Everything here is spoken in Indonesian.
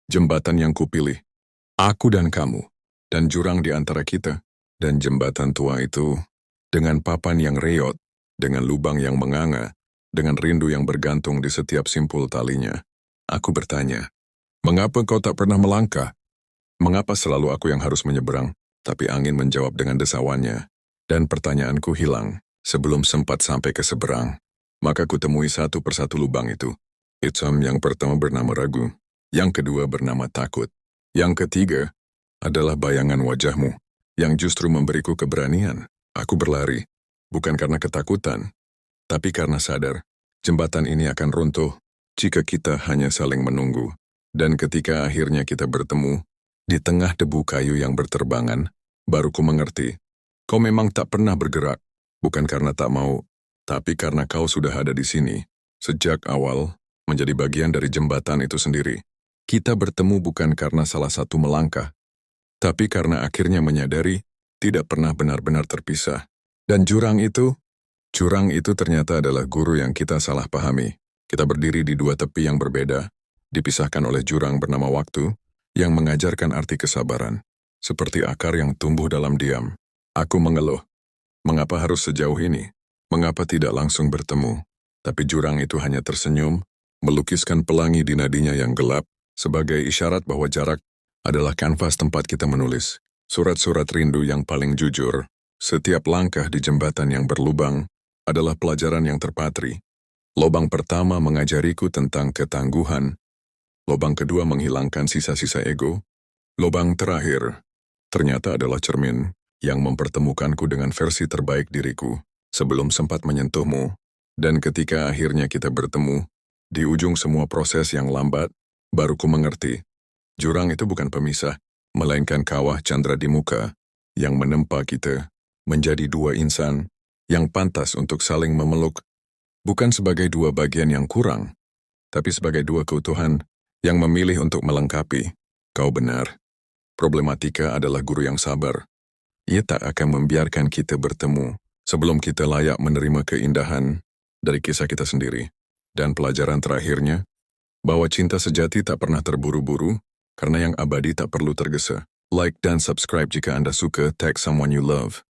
Jembatan yang kupilih. Aku dan kamu. Dan jurang di antara kita. Dan jembatan tua itu. Dengan papan yang reot. Dengan lubang yang menganga. Dengan rindu yang bergantung di setiap simpul talinya. Aku bertanya, mengapa kau tak pernah melangkah? Mengapa selalu aku yang harus menyeberang? Tapi angin menjawab dengan desawannya. Dan pertanyaanku hilang sebelum sempat sampai ke seberang. Maka kutemui satu persatu lubang itu. Hitam yang pertama bernama ragu. Yang kedua bernama takut. Yang ketiga adalah bayangan wajahmu. Yang justru memberiku keberanian. Aku berlari. Bukan karena ketakutan. Tapi karena sadar. Jembatan ini akan runtuh. Jika kita hanya saling menunggu. Dan ketika akhirnya kita bertemu. Di tengah debu kayu yang berterbangan. Baru ku mengerti. Kau memang tak pernah bergerak. Bukan karena tak mau. Tapi karena kau sudah ada di sini. Sejak awal. Menjadi bagian dari jembatan itu sendiri. Kita bertemu bukan karena salah satu melangkah. Tapi karena akhirnya menyadari. Tidak pernah benar-benar terpisah. Dan jurang itu ternyata adalah guru yang kita salah pahami. Kita berdiri di dua tepi yang berbeda, dipisahkan oleh jurang bernama waktu, yang mengajarkan arti kesabaran. Seperti akar yang tumbuh dalam diam. Aku mengeluh. Mengapa harus sejauh ini? Mengapa tidak langsung bertemu? Tapi jurang itu hanya tersenyum, melukiskan pelangi di nadinya yang gelap, sebagai isyarat bahwa jarak adalah kanvas tempat kita menulis. Surat-surat rindu yang paling jujur. Setiap langkah di jembatan yang berlubang adalah pelajaran yang terpatri. Lobang pertama mengajariku tentang ketangguhan. Lobang kedua menghilangkan sisa-sisa ego. Lobang terakhir ternyata adalah cermin yang mempertemukanku dengan versi terbaik diriku sebelum sempat menyentuhmu. Dan ketika akhirnya kita bertemu, di ujung semua proses yang lambat, baru ku mengerti. Jurang itu bukan pemisah, melainkan kawah candra di muka yang menempa kita menjadi dua insan yang pantas untuk saling memeluk, bukan sebagai dua bagian yang kurang, tapi sebagai dua keutuhan yang memilih untuk melengkapi. Kau benar. Problematika adalah guru yang sabar. Ia tak akan membiarkan kita bertemu sebelum kita layak menerima keindahan dari kisah kita sendiri. Dan pelajaran terakhirnya, bahwa cinta sejati tak pernah terburu-buru, karena yang abadi tak perlu tergesa. Like dan subscribe jika Anda suka, tag someone you love.